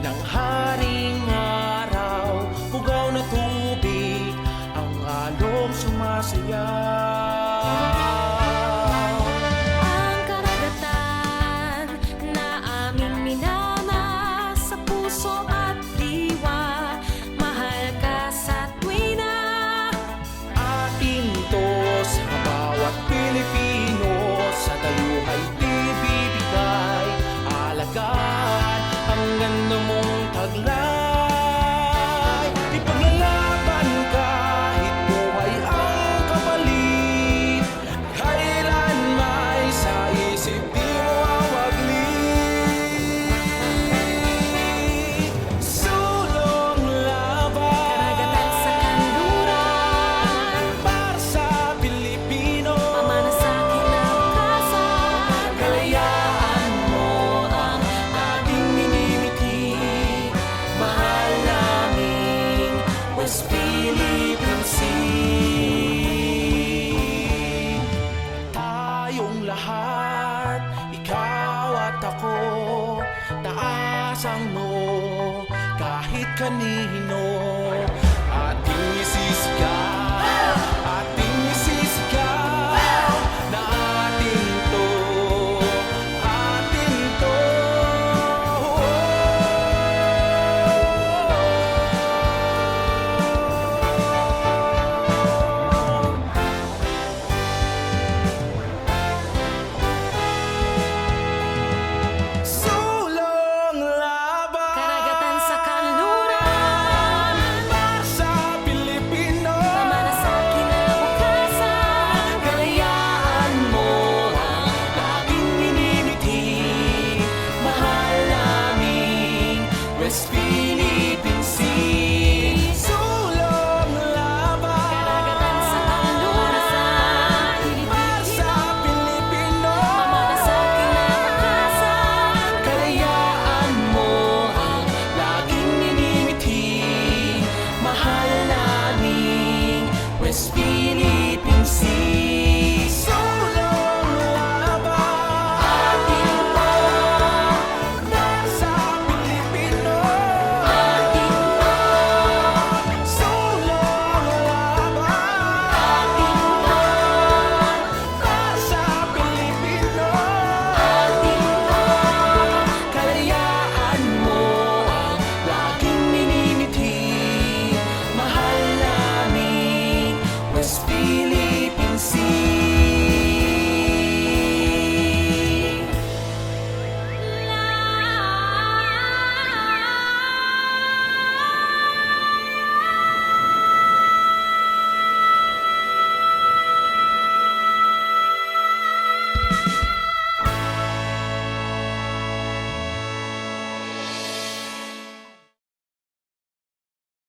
ng haring araw, pugaw na tubig, ang along sumasayaw. Ang karagatan na aming minamahal sa puso at diwa, mahal ka sa tuwina. Atin to sa bawat Pilipino, sa dayuha'y ibibigay, alagaan ang ganda mong taglay. Ipaglalaban kahit buhay ang kapalit, kailan may sa isip di mo awaglit. Sulong laban, Karagatan sa kanluran, para sa Pilipino, pamana sa kinabukasan. kalayaan mo ang ating minimiti. Mahal naming West Philippine Sea. Tayong lahat, ikaw at ako, taas ang no, kahit kanino, ating isisigaw.